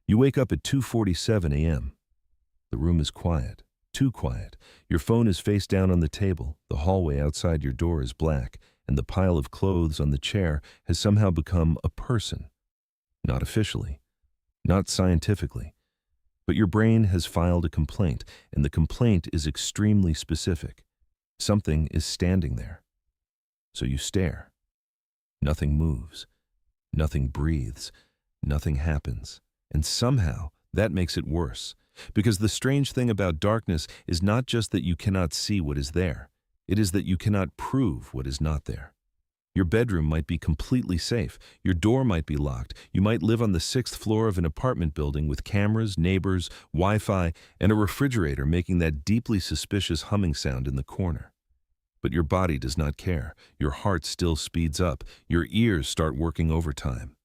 You wake up at 2:47 a.m. The room is quiet, too quiet. Your phone is face down on the table, the hallway outside your door is black, and the pile of clothes on the chair has somehow become a person. Not officially, not scientifically, but your brain has filed a complaint, and the complaint is extremely specific. Something is standing there. So you stare. Nothing moves. Nothing breathes. Nothing happens. And somehow, that makes it worse. Because the strange thing about darkness is not just that you cannot see what is there. It is that you cannot prove what is not there. Your bedroom might be completely safe. Your door might be locked. You might live on the 6th floor of an apartment building with cameras, neighbors, Wi-Fi, and a refrigerator making that deeply suspicious humming sound in the corner. But your body does not care. Your heart still speeds up. Your ears start working overtime.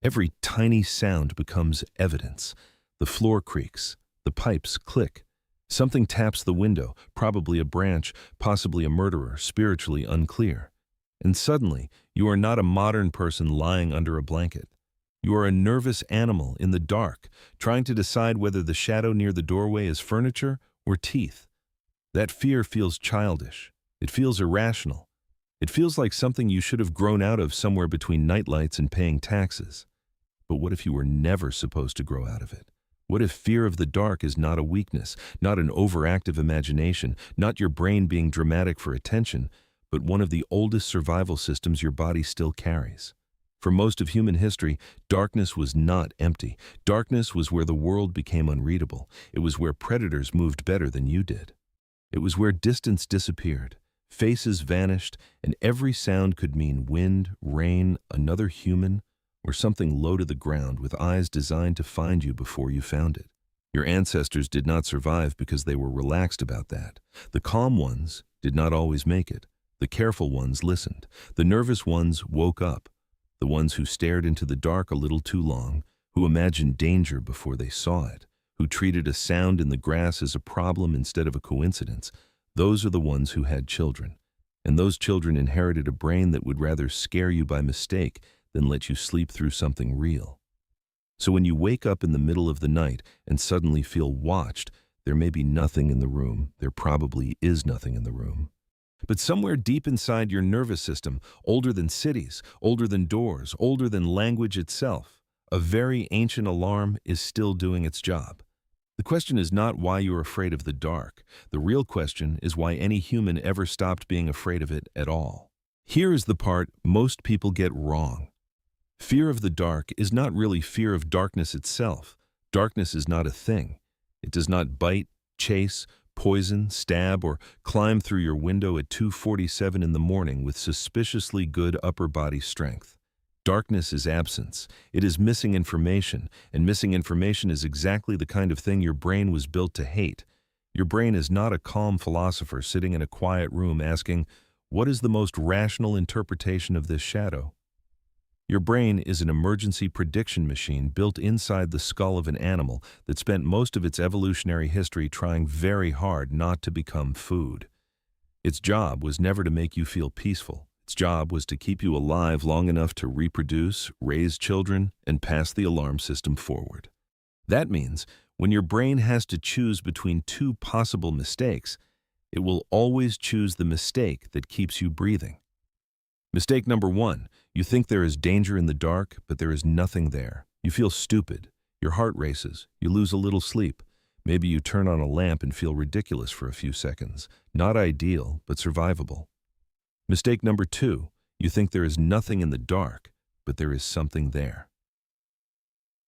Every tiny sound becomes evidence. The floor creaks. The pipes click. Something taps the window, probably a branch, possibly a murderer, spiritually unclear. And suddenly, you are not a modern person lying under a blanket. You are a nervous animal in the dark, trying to decide whether the shadow near the doorway is furniture or teeth. That fear feels childish. It feels irrational. It feels like something you should have grown out of somewhere between nightlights and paying taxes. But what if you were never supposed to grow out of it? What if fear of the dark is not a weakness, not an overactive imagination, not your brain being dramatic for attention, but one of the oldest survival systems your body still carries? For most of human history, darkness was not empty. Darkness was where the world became unreadable. It was where predators moved better than you did. It was where distance disappeared, faces vanished, and every sound could mean wind, rain, another human, or something low to the ground with eyes designed to find you before you found it. Your ancestors did not survive because they were relaxed about that. The calm ones did not always make it. The careful ones listened. The nervous ones woke up. The ones who stared into the dark a little too long, who imagined danger before they saw it, who treated a sound in the grass as a problem instead of a coincidence, those are the ones who had children. And those children inherited a brain that would rather scare you by mistake than let you sleep through something real. So when you wake up in the middle of the night and suddenly feel watched, there may be nothing in the room. There probably is nothing in the room. But somewhere deep inside your nervous system, older than cities, older than doors, older than language itself, a very ancient alarm is still doing its job. The question is not why you're afraid of the dark. The real question is why any human ever stopped being afraid of it at all. Here is the part most people get wrong. Fear of the dark is not really fear of darkness itself. Darkness is not a thing. It does not bite, chase, poison, stab, or climb through your window at 2:47 in the morning with suspiciously good upper body strength. Darkness is absence. It is missing information, and missing information is exactly the kind of thing your brain was built to hate. Your brain is not a calm philosopher sitting in a quiet room asking, "What is the most rational interpretation of this shadow?" Your brain is an emergency prediction machine built inside the skull of an animal that spent most of its evolutionary history trying very hard not to become food. Its job was never to make you feel peaceful. Its job was to keep you alive long enough to reproduce, raise children, and pass the alarm system forward. That means when your brain has to choose between two possible mistakes, it will always choose the mistake that keeps you breathing. Mistake number 1, you think there is danger in the dark, but there is nothing there. You feel stupid. Your heart races. You lose a little sleep. Maybe you turn on a lamp and feel ridiculous for a few seconds. Not ideal, but survivable. Mistake number 2, you think there is nothing in the dark, but there is something there.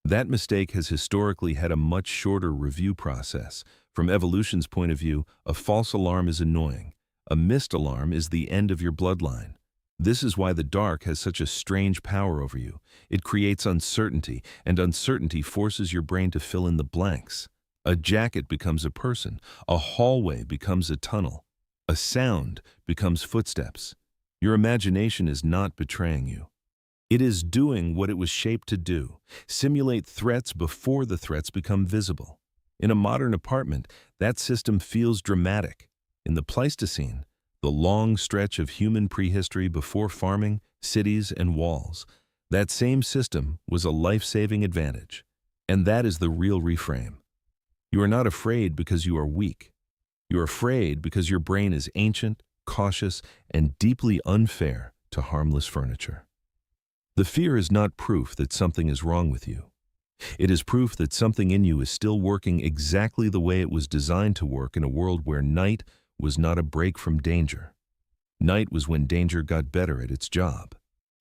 That mistake has historically had a much shorter review process. From evolution's point of view, a false alarm is annoying. A missed alarm is the end of your bloodline. This is why the dark has such a strange power over you. It creates uncertainty, and uncertainty forces your brain to fill in the blanks. A jacket becomes a person. A hallway becomes a tunnel. A sound becomes footsteps. Your imagination is not betraying you. It is doing what it was shaped to do: simulate threats before the threats become visible. In a modern apartment, that system feels dramatic. In the Pleistocene, the long stretch of human prehistory before farming, cities, and walls, that same system was a life-saving advantage. And that is the real reframe. You are not afraid because you are weak. You are afraid because your brain is ancient, cautious, and deeply unfair to harmless furniture. The fear is not proof that something is wrong with you. It is proof that something in you is still working exactly the way it was designed to work in a world where night was not a break from danger. Night was when danger got better at its job.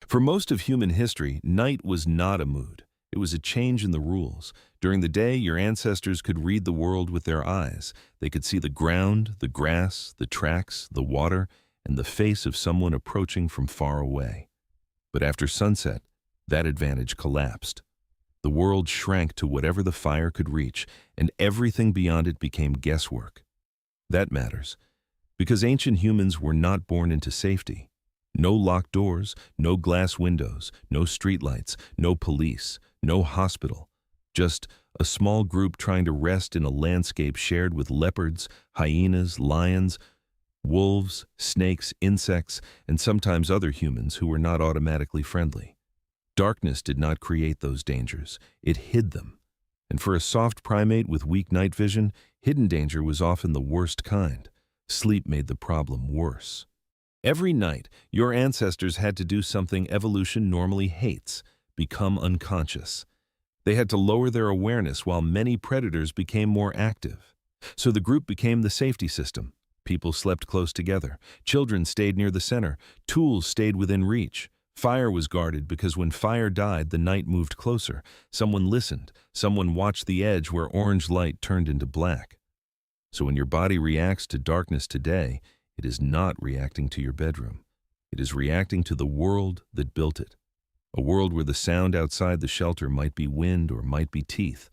For most of human history, night was not a mood. It was a change in the rules. During the day, your ancestors could read the world with their eyes. They could see the ground, the grass, the tracks, the water, and the face of someone approaching from far away. But after sunset, that advantage collapsed. The world shrank to whatever the fire could reach, and everything beyond it became guesswork. That matters, because ancient humans were not born into safety. No locked doors, no glass windows, no streetlights, no police, no hospital. Just a small group trying to rest in a landscape shared with leopards, hyenas, lions, wolves, snakes, insects, and sometimes other humans who were not automatically friendly. Darkness did not create those dangers. It hid them. And for a soft primate with weak night vision, hidden danger was often the worst kind. Sleep made the problem worse. Every night, your ancestors had to do something evolution normally hates: become unconscious. They had to lower their awareness while many predators became more active. So the group became the safety system. People slept close together. Children stayed near the center. Tools stayed within reach. Fire was guarded because when fire died, the night moved closer. Someone listened. Someone watched the edge where orange light turned into black. So when your body reacts to darkness today, it is not reacting to your bedroom. It is reacting to the world that built it. A world where the sound outside the shelter might be wind or might be teeth.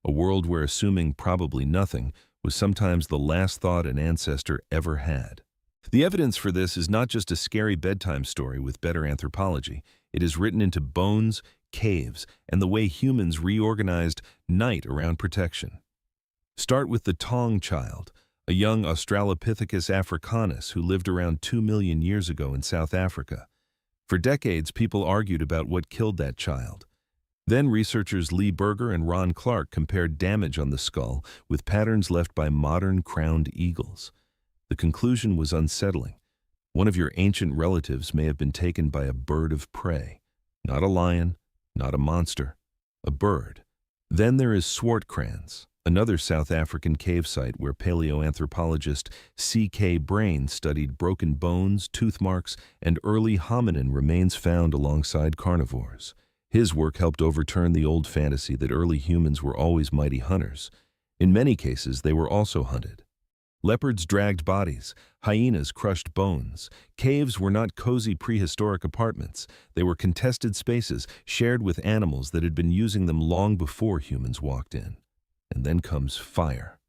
A world where assuming probably nothing was sometimes the last thought an ancestor ever had. The evidence for this is not just a scary bedtime story with better anthropology. It is written into bones, caves, and the way humans reorganized night around protection. Start with the Tong child, a young Australopithecus africanus who lived around 2 million years ago in South Africa. For decades, people argued about what killed that child. Then researchers Lee Berger and Ron Clark compared damage on the skull with patterns left by modern crowned eagles. The conclusion was unsettling. One of your ancient relatives may have been taken by a bird of prey. Not a lion, not a monster, a bird. Then there is Swartkrans, another South African cave site where paleoanthropologist C.K. Brain studied broken bones, tooth marks, and early hominin remains found alongside carnivores. His work helped overturn the old fantasy that early humans were always mighty hunters. In many cases, they were also hunted. Leopards dragged bodies, hyenas crushed bones. Caves were not cozy prehistoric apartments. They were contested spaces shared with animals that had been using them long before humans walked in. And then comes fire.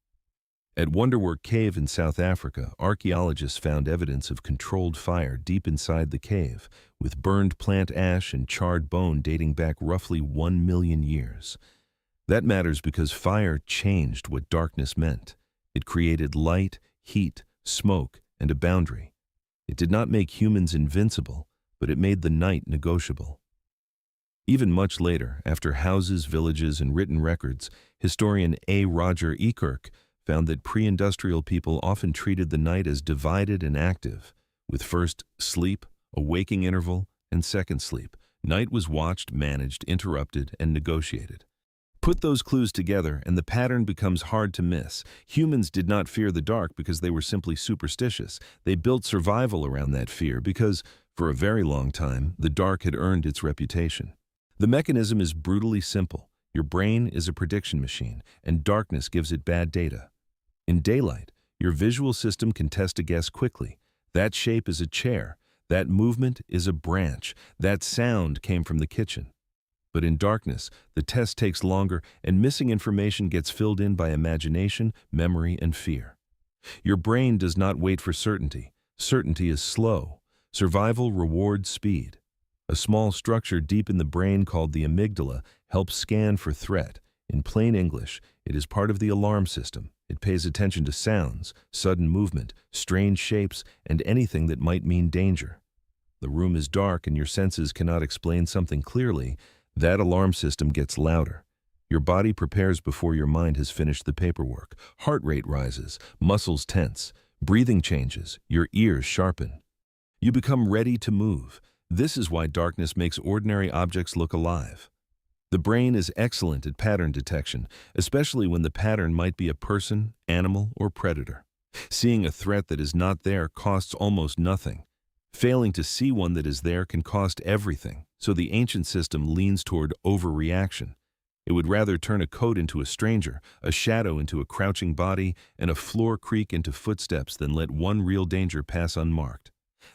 At Wonderwork Cave in South Africa, archaeologists found evidence of controlled fire deep inside the cave, with burned plant ash and charred bone dating back roughly 1 million years. That matters because fire changed what darkness meant. It created light, heat, smoke, and a boundary. It did not make humans invincible, but it made the night negotiable. Even much later, after houses, villages, and written records, historian A. Roger Ekirk found that pre-industrial people often treated the night as divided and active, with first sleep, a waking interval, and second sleep. Night was watched, managed, interrupted, and negotiated. Put those clues together, and the pattern becomes hard to miss. Humans did not fear the dark because they were simply superstitious. They built survival around that fear because, for a very long time, the dark had earned its reputation. The mechanism is brutally simple. Your brain is a prediction machine, and darkness gives it bad data. In daylight, your visual system can test a guess quickly. That shape is a chair. That movement is a branch. That sound came from the kitchen. But in darkness, the test takes longer, and missing information gets filled in by imagination, memory, and fear. Your brain does not wait for certainty. Certainty is slow. Survival rewards speed. A small structure deep in the brain called the amygdala helps scan for threat. In plain English, it is part of the alarm system. It pays attention to sounds, sudden movement, strange shapes, and anything that might mean danger. The room is dark and your senses cannot explain something clearly. That alarm system gets louder. Your body prepares before your mind has finished the paperwork. Heart rate rises, muscles tense, breathing changes, your ears sharpen. You become ready to move. This is why darkness makes ordinary objects look alive. The brain is excellent at pattern detection, especially when the pattern might be a person, animal, or predator. Seeing a threat that is not there costs almost nothing. Failing to see one that is there can cost everything, so the ancient system leans toward overreaction. It would rather turn a coat into a stranger, a shadow into a crouching body, and a floor creak into footsteps than let one real danger pass unmarked.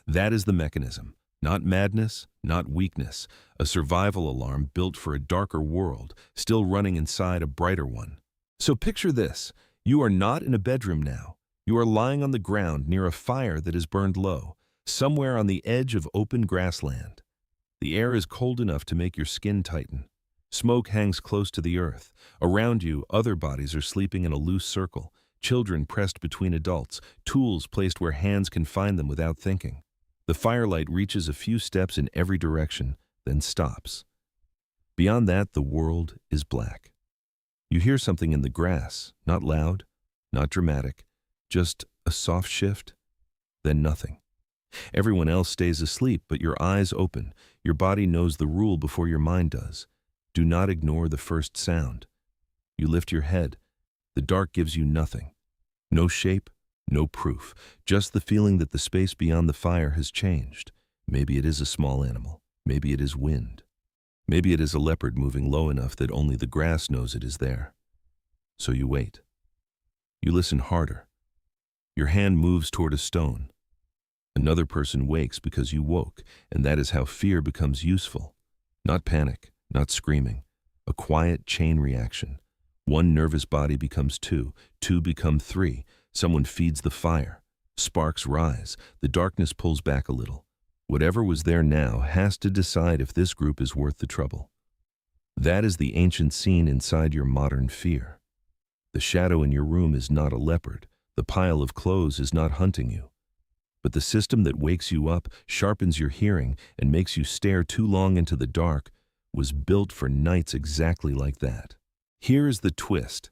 That is the mechanism. Not madness, not weakness, a survival alarm built for a darker world, still running inside a brighter one. So picture this. You are not in a bedroom now. You are lying on the ground near a fire that is burned low, somewhere on the edge of open grassland. The air is cold enough to make your skin tighten. Smoke hangs close to the earth. Around you, other bodies are sleeping in a loose circle, children pressed between adults, tools placed where hands can find them without thinking. The firelight reaches a few steps in every direction, then stops. Beyond that, the world is black. You hear something in the grass, not loud, not dramatic, just a soft shift, then nothing. Everyone else stays asleep, but your eyes open. Your body knows the rule before your mind does. Do not ignore the first sound. You lift your head. The dark gives you nothing. No shape, no proof, just the feeling that the space beyond the fire has changed. Maybe it is a small animal. Maybe it is wind. Maybe it is a leopard moving low enough that only the grass knows it is there. So you wait. You listen harder. Your hand moves toward a stone. Another person wakes because you woke, and that is how fear becomes useful. Not panic, not screaming. A quiet chain reaction. One nervous body becomes two, two become three. Someone feeds the fire. Sparks rise. The darkness pulls back a little. Whatever was there now has to decide if this group is worth the trouble. That is the ancient scene inside your modern fear. The shadow in your room is not a leopard. The pile of clothes is not hunting you. But the system that wakes you up, sharpens your hearing, and makes you stare too long into the dark was built for nights exactly like that. Here is the twist.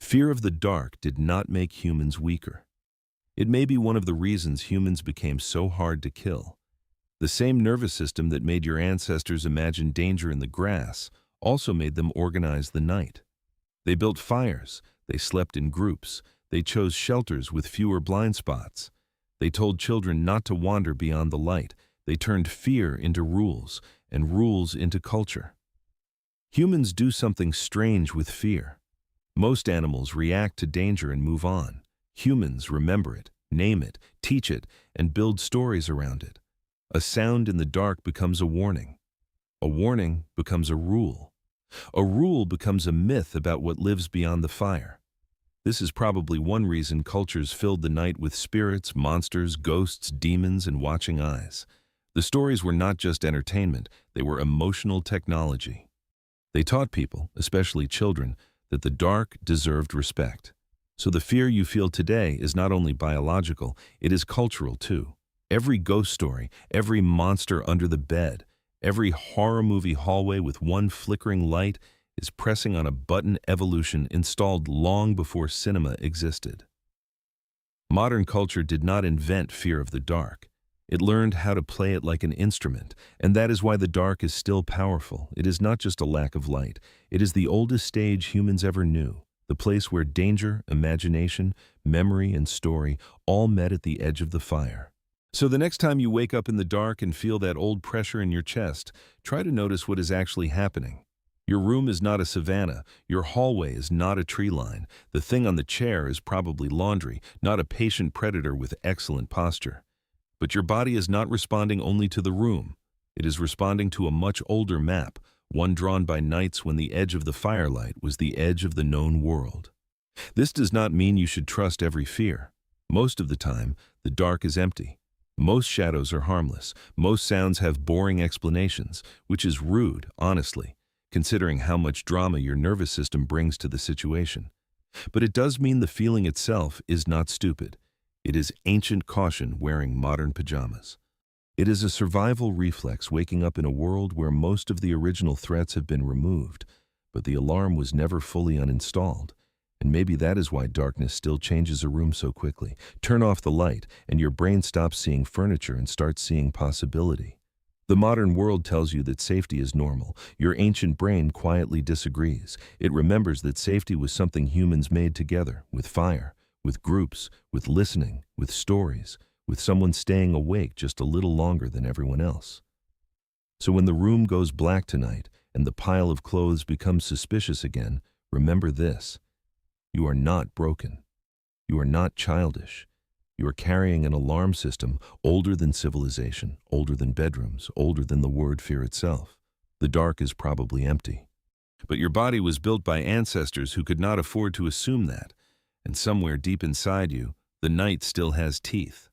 Fear of the dark did not make humans weaker. It may be one of the reasons humans became so hard to kill. The same nervous system that made your ancestors imagine danger in the grass also made them organize the night. They built fires, they slept in groups, they chose shelters with fewer blind spots. They told children not to wander beyond the light. They turned fear into rules, and rules into culture. Humans do something strange with fear. Most animals react to danger and move on. Humans remember it, name it, teach it, and build stories around it. A sound in the dark becomes a warning. A warning becomes a rule. A rule becomes a myth about what lives beyond the fire. This is probably one reason cultures filled the night with spirits, monsters, ghosts, demons, and watching eyes. The stories were not just entertainment, they were emotional technology. They taught people, especially children, that the dark deserved respect. So the fear you feel today is not only biological, it is cultural too. Every ghost story, every monster under the bed, every horror movie hallway with one flickering light is pressing on a button evolution installed long before cinema existed. Modern culture did not invent fear of the dark. It learned how to play it like an instrument, and that is why the dark is still powerful. It is not just a lack of light. It is the oldest stage humans ever knew, the place where danger, imagination, memory, and story all met at the edge of the fire. So the next time you wake up in the dark and feel that old pressure in your chest, try to notice what is actually happening. Your room is not a savanna. Your hallway is not a tree line. The thing on the chair is probably laundry, not a patient predator with excellent posture. But your body is not responding only to the room. It is responding to a much older map, one drawn by nights when the edge of the firelight was the edge of the known world. This does not mean you should trust every fear. Most of the time, the dark is empty. Most shadows are harmless. Most sounds have boring explanations, which is rude, honestly, considering how much drama your nervous system brings to the situation. But it does mean the feeling itself is not stupid. It is ancient caution wearing modern pajamas. It is a survival reflex waking up in a world where most of the original threats have been removed, but the alarm was never fully uninstalled. And maybe that is why darkness still changes a room so quickly. Turn off the light, and your brain stops seeing furniture and starts seeing possibility. The modern world tells you that safety is normal. Your ancient brain quietly disagrees. It remembers that safety was something humans made together, with fire, with groups, with listening, with stories, with someone staying awake just a little longer than everyone else. So when the room goes black tonight and the pile of clothes becomes suspicious again, remember this. You are not broken. You are not childish. You are carrying an alarm system older than civilization, older than bedrooms, older than the word fear itself. The dark is probably empty. But your body was built by ancestors who could not afford to assume that. And somewhere deep inside you, the night still has teeth.